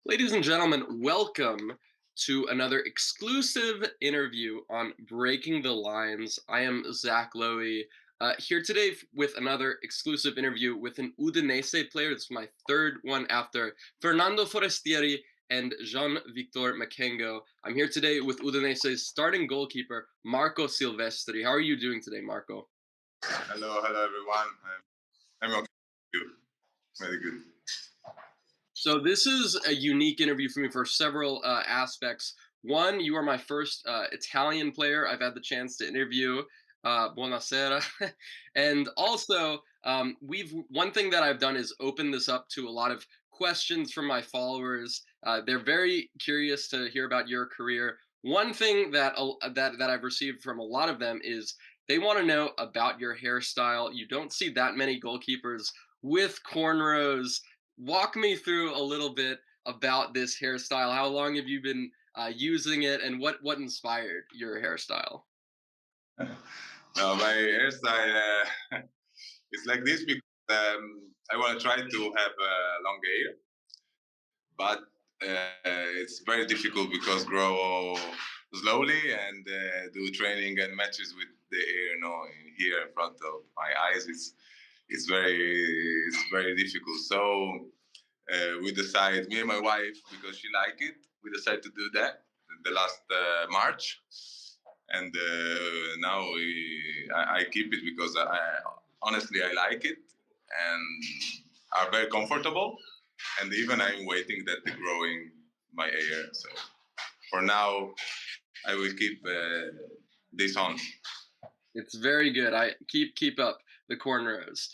Ladies and gentlemen, welcome to another exclusive interview on Breaking the Lines. I am Zach Lowy, here today with another exclusive interview with an Udinese player. This is my third one after Fernando Forestieri and Jean-Victor Makengo. I'm here today with Udinese's starting goalkeeper, Marco Silvestri. How are you doing today, Marco? Hello everyone. I'm okay. Good. Very good. So this is a unique interview for me for several aspects. One, you are my first Italian player I've had the chance to interview. Buonasera, and also we've one thing that I've done is open this up to a lot of questions from my followers. They're very curious to hear about your career. One thing that I've received from a lot of them is they want to know about your hairstyle. You don't see that many goalkeepers with cornrows. Walk me through a little bit about this hairstyle. How long have you been using it, and what inspired your hairstyle? No, my hairstyle is like this because I want to try to have long hair, but it's very difficult because grow slowly and do training and matches with the hair, in here in front of my eyes. It's very difficult. So we decide, me and my wife, because she liked it, we decided to do that the last March, and now I keep it because honestly I like it and are very comfortable, and even I'm waiting that they're growing my hair. So for now, I will keep this on. It's very good. I keep up the cornrows.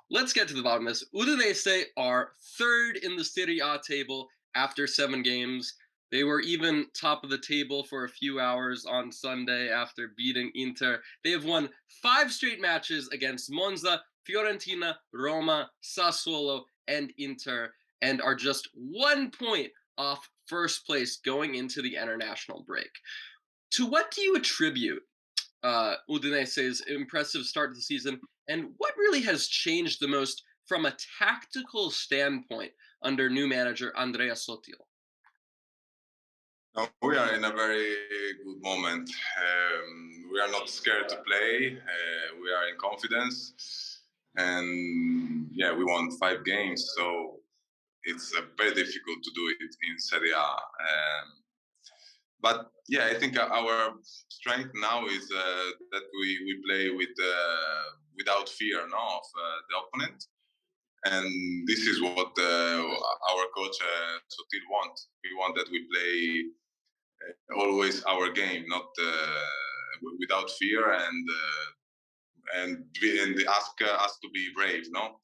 Let's get to the bottom of this. Udinese are third in the Serie A table after 7 games. They were even top of the table for a few hours on Sunday after beating Inter. They have won 5 straight matches against Monza, Fiorentina, Roma, Sassuolo, and Inter, and are just 1 point off first place going into the international break. To what do you attribute Udinese's impressive start to the season, and what really has changed the most from a tactical standpoint under new manager Andrea Sotil? No, we are in a very good moment. We are not scared to play. We are in confidence, and yeah, we won 5 games. So it's very difficult to do it in Serie A. But yeah, I think our strength now is that we play without fear, of the opponent, and this is what our coach Sotil wants. We want that we play always our game, not without fear, and ask us to be brave, no.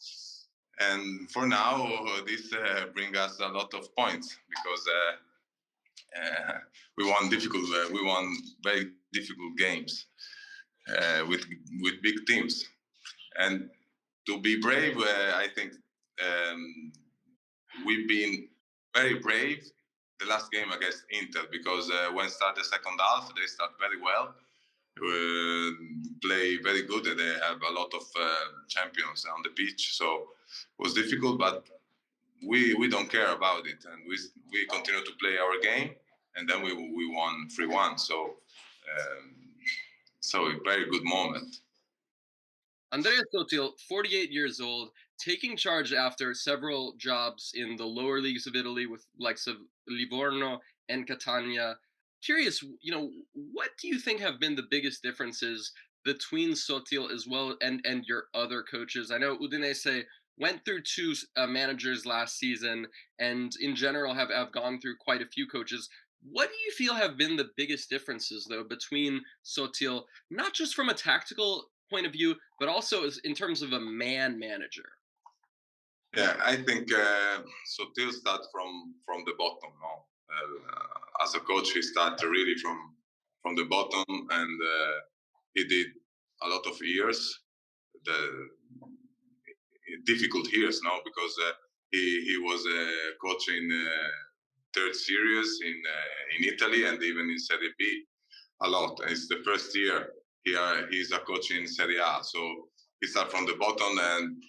And for now, this brings us a lot of points because we won very difficult games with big teams, and to be brave, I think we've been very brave the last game against Inter because when start the second half, they start very well, uh, play very good, and they have a lot of champions on the pitch. So it was difficult, but we don't care about it, and we continue to play our game, and then we won 3-1. Um, so a very good moment. Andrea Sotil, 48 years old, taking charge after several jobs in the lower leagues of Italy with likes of Livorno and Catania. Curious, what do you think have been the biggest differences between Sotil as well and your other coaches? I know Udinese went through two managers last season, and in general have gone through quite a few coaches. What do you feel have been the biggest differences, though, between Sotil, not just from a tactical point of view, but also as in terms of a man manager? Yeah, I think Sotil starts from the bottom. No, as a coach, he started really from the bottom, and he did a lot of years, the difficult years, no, because he was a coach in third series in Italy and even in Serie B a lot. It's the first year he's a coach in Serie A, so he started from the bottom, and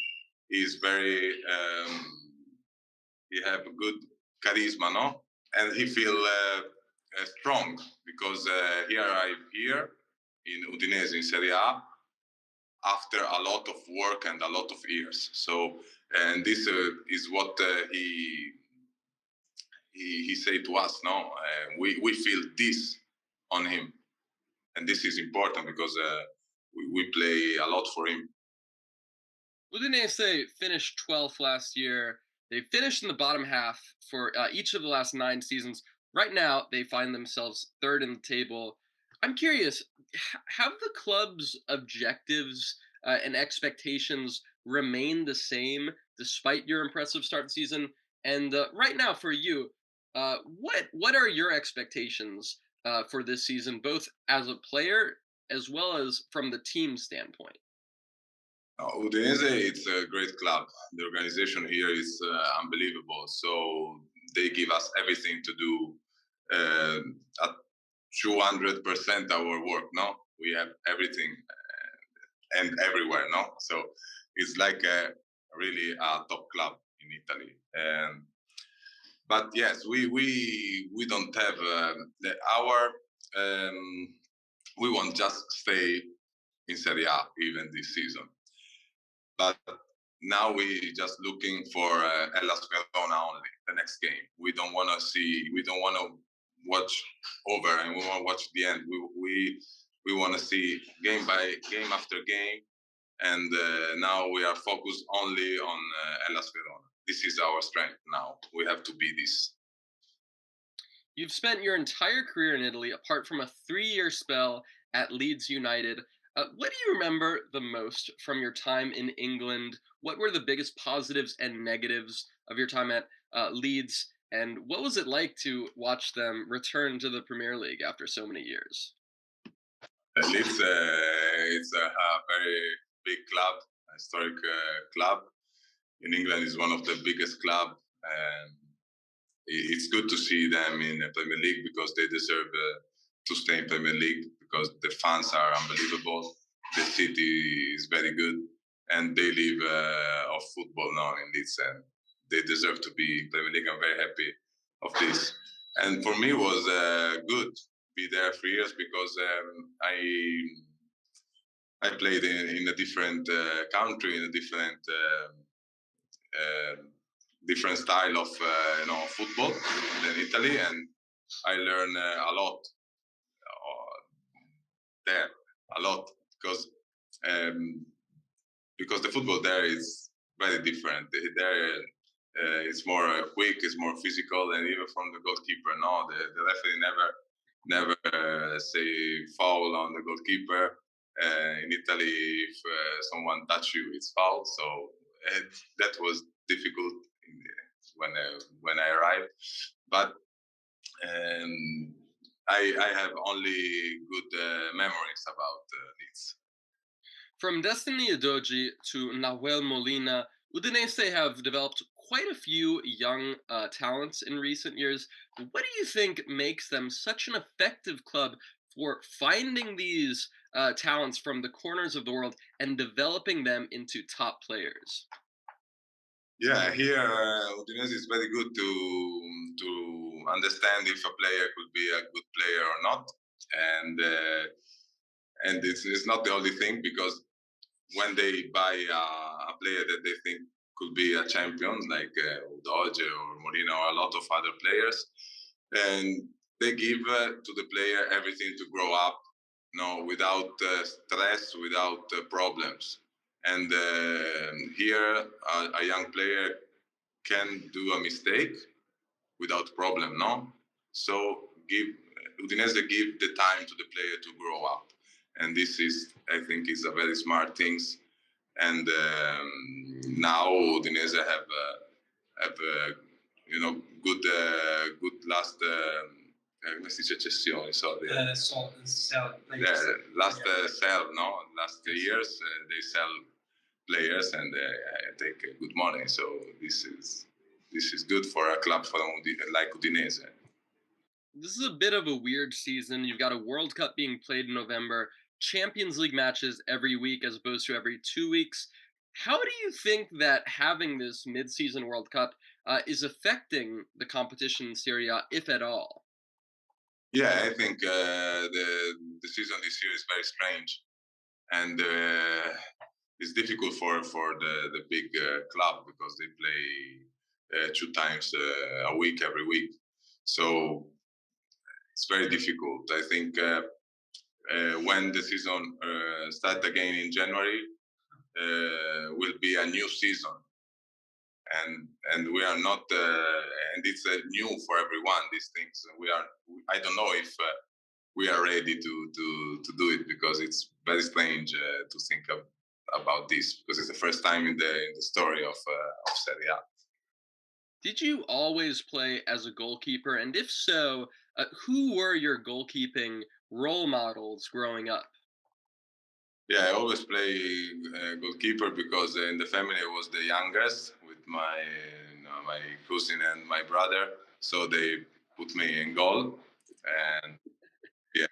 he's very he have good charisma, no? And he feel strong because he arrived here in Udinese in Serie A after a lot of work and a lot of years. So, and this is what he said to us. No, we feel this on him, and this is important because we play a lot for him. Udinese finished 12th last year. They finished in the bottom half for each of the last 9 seasons. Right now, they find themselves third in the table. I'm curious, have the club's objectives and expectations remained the same despite your impressive start to the season? And right now, for you, what are your expectations for this season, both as a player as well as from the team standpoint? Udinese, it's a great club. The organization here is unbelievable. So they give us everything to do at 200% our work. No, we have everything and everywhere. No, so it's like really a top club in Italy. But yes, we don't have our. Um, we won't just stay in Serie A even this season. But now we just looking for Hellas Verona only the next game. We don't want to see. We don't want to watch over, and we want to watch the end. We want to see game by game after game, and now we are focused only on Hellas Verona. This is our strength now. We have to be this. You've spent your entire career in Italy, apart from a 3-year spell at Leeds United. What do you remember the most from your time in England? What were the biggest positives and negatives of your time at Leeds? And what was it like to watch them return to the Premier League after so many years? Leeds, it's a very big club, historic club in England. Is one of the biggest club, and it's good to see them in the Premier League because they deserve to stay in Premier League because the fans are unbelievable. The city is very good, and they live of football now in Leeds, and they deserve to be in Premier League. I'm very happy of this, and for me it was good be there 3 years because I played in a different country in a uh, different style of football than Italy, and I learned a lot there, a lot um, because the football there is very different. There it's more quick, it's more physical, and even from the goalkeeper, no, the referee never say foul on the goalkeeper. In Italy, if someone touch you, it's foul. So that was difficult when I arrived, but um, I have only good memories about Leeds. From Destiny Udoji to Nahuel Molina, Udinese have developed quite a few young talents in recent years. What do you think makes them such an effective club for finding these talents from the corners of the world and developing them into top players? Yeah, here Udinese is very good to understand if a player could be a good player or not, and it's not the only thing because when they buy a player that they think could be a champion, like Udoge or Marino or a lot of other players, and they give to the player everything to grow up, no, without stress, without problems. And here, a young player can do a mistake without problem, no. So give Udinese give the time to the player to grow up, and this is, I think, is a very smart things. And now Udinese have good last come si dice cessioni, sorry. Sell players. Last sell, no? Last years they sell players and take good money. So this is good for a club like Udinese. This is a bit of a weird season. You've got a World Cup being played in November, Champions League matches every week as opposed to every 2 weeks. How do you think that having this mid-season World Cup is affecting the competition in Serie A, if at all. Yeah, I think the season this year is very strange, and it's difficult for the big club because they play 2 times a week every week. So it's very difficult. I think when the season start again in January, will be a new season, and we are not, and it's new for everyone. These things we are. I don't know if we are ready to do it because it's very strange to think about this because it's the first time in the story of Serie A. Did you always play as a goalkeeper? And if so, who were your goalkeeping role models growing up? Yeah, I always play goalkeeper because in the family I was the youngest with my my cousin and my brother, so they put me in goal, and yeah,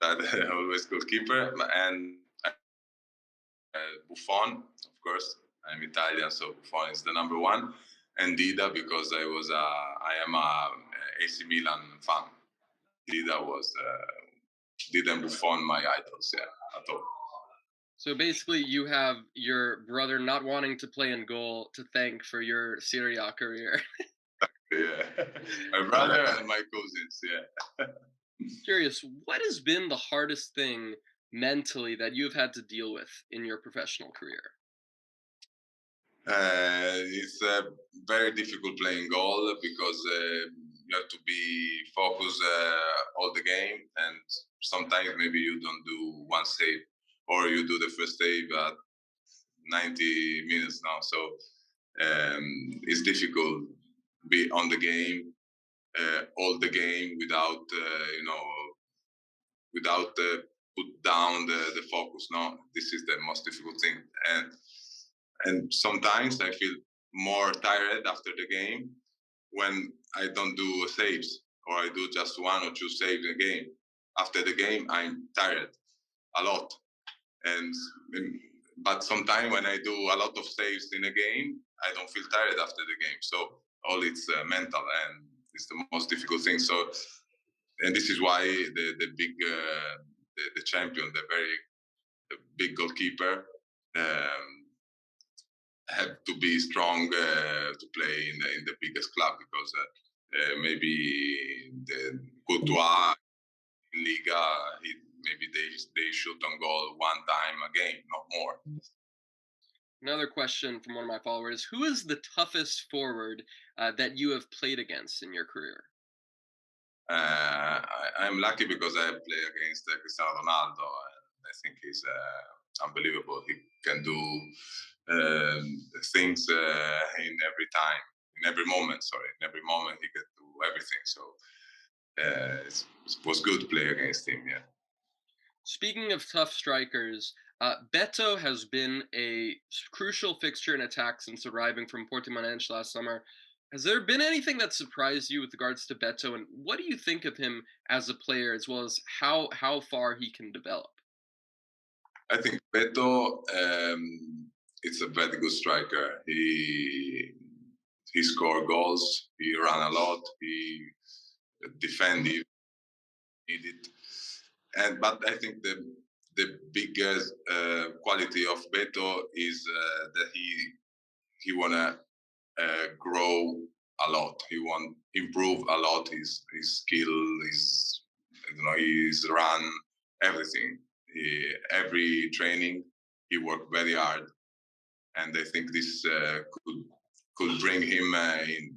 that always goalkeeper. And Buffon, of course, I'm Italian, so Buffon is the number one, and Dida because I am a AC Milan fan. Dida was Dida and Buffon my idols, yeah, at all. So basically, you have your brother not wanting to play in goal to thank for your Serie A career. Yeah, my brother and my cousins. Yeah, Curious, what has been the hardest thing mentally that you've had to deal with in your professional career? it's very difficult playing goal because you have to be focused all the game, and sometimes maybe you don't do one save, or you do the first save at 90 minutes now. So it's difficult be on the game all the game without without put down the focus. No, this is the most difficult thing, and sometimes I feel more tired after the game when I don't do saves or I do just one or two saves a game. After the game, I'm tired a lot, and but sometimes when I do a lot of saves in a game, I don't feel tired after the game. So all it's mental, and it's the most difficult thing. So and this is why the big the champion, the big goalkeeper, um, have to be strong to play in the biggest club because maybe the Courtois in Liga, maybe they shoot on goal one time a game, not more. Another question from one of my followers: who is the toughest forward that you have played against in your career? I'm lucky because I play against Cristiano Ronaldo, and I think he's unbelievable. He can do things in every time, in every moment. Sorry, in every moment he can do everything. So it was good to play against him. Yeah. Speaking of tough strikers, Beto has been a crucial fixture in attack since arriving from Portimonense last summer. Has there been anything that surprised you with regards to Beto, and what do you think of him as a player, as well as how far he can develop? I think Beto is a very good striker. He scored goals. He ran a lot. He defended it. And but I think the biggest quality of Beto is that he wanna grow a lot. He want improve a lot his skill, his his run, everything. Every training he worked very hard, and I think this could bring him in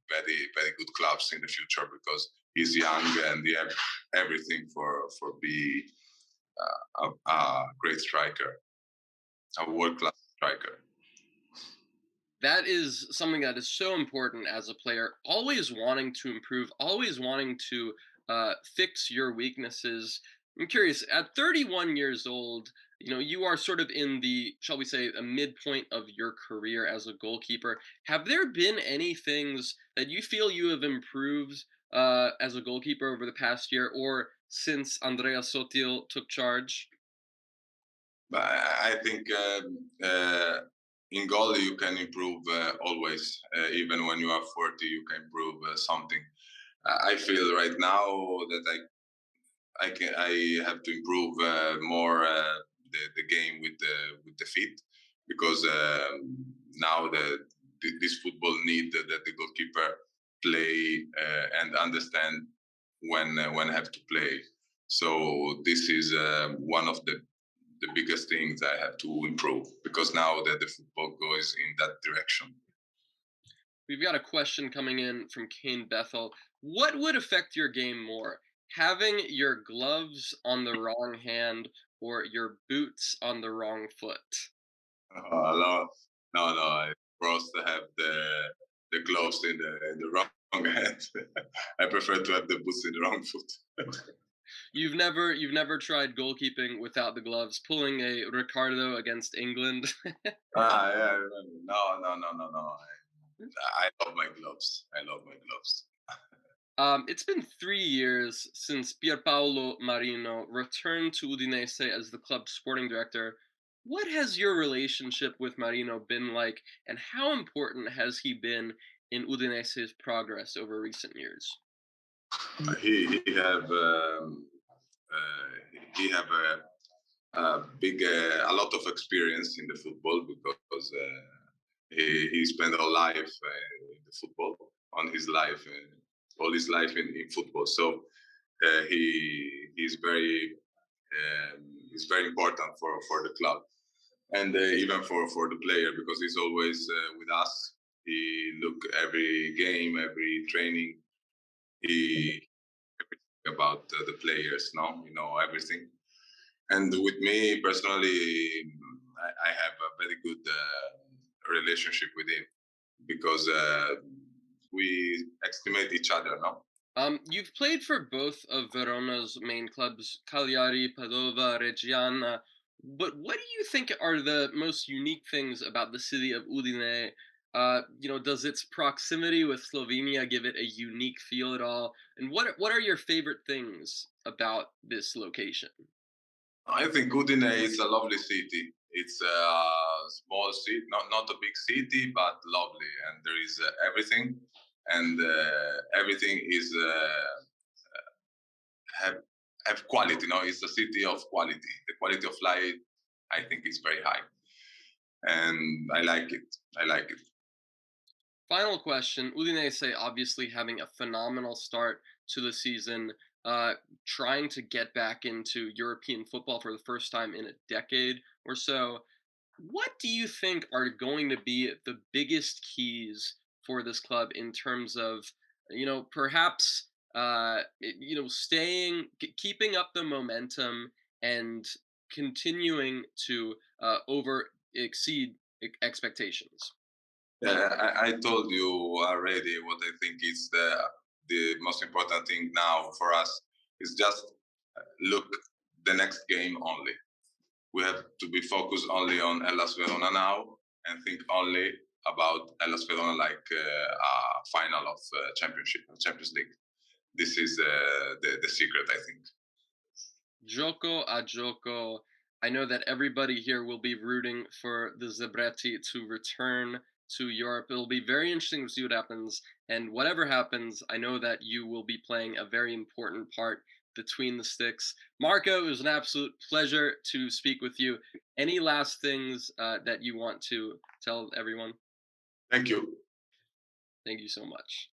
very good clubs in the future because he's young and he have everything for be a great striker, a world class striker. That is something that is so important as a player, always wanting to improve, always wanting to fix your weaknesses. I'm curious, at 31 years old, you are sort of in the, shall we say, a midpoint of your career as a goalkeeper. Have there been any things that you feel you have improved as a goalkeeper over the past year or since Andrea Sotil took charge? But I think in goal you can improve always. Even when you are 40, you can improve something. I feel right now that I have to improve more the game with the feet because now this football need that the goalkeeper play and understand when have to play. So this is one of the biggest things I have to improve because now that the football goes in that direction. We've got a question coming in from Kane Bethel. What would affect your game more? Having your gloves on the wrong hand or your boots on the wrong foot? No, no, for us to have the gloves in the wrong hand. I prefer to have the boots in the wrong foot. You've never tried goalkeeping without the gloves, pulling a Ricardo against England. Yeah, I remember. No, no, no, no, no. I love my gloves. I love my gloves. It's been 3 years since Paolo Marino returned to Udinese as the club's sporting director. What has your relationship with Marino been like, and how important has he been in Udinese's progress over recent years? He have he have a big a lot of experience in the football because he spent all life in the football on his life all his life in football. So he's very is very important for the club and even for the player because he's always with us. He look every game, every training. He everything about the players. No, you know everything. And with me personally, I have a very good relationship with him because we estimate each other. No, You've played for both of Verona's main clubs, Cagliari, Padova, Reggiana. But what do you think are the most unique things about the city of Udine? Does its proximity with Slovenia give it a unique feel at all? And what are your favorite things about this location? I think Udine is a lovely city. It's a small city, not a big city, but lovely, and there is everything, and everything is have have quality. No, it's a city of quality. The quality of life, I think, is very high, and I like it. I like it. Final question. Udinese obviously having a phenomenal start to the season, trying to get back into European football for the first time in a decade or so. What do you think are going to be the biggest keys for this club in terms of, perhaps, keeping up the momentum and continuing to over exceed expectations? Yeah, I told you already what I think is the most important thing now for us is just look the next game only. We have to be focused only on Hellas Verona now and think only about Hellas Verona like a final of Champions League. This is the secret, I think. Gioco a gioco. I know that everybody here will be rooting for the Zabretti to return to Europe. It'll be very interesting to see what happens. And whatever happens, I know that you will be playing a very important part between the sticks. Marco, it was an absolute pleasure to speak with you. Any last things that you want to tell everyone? Thank you. Thank you so much.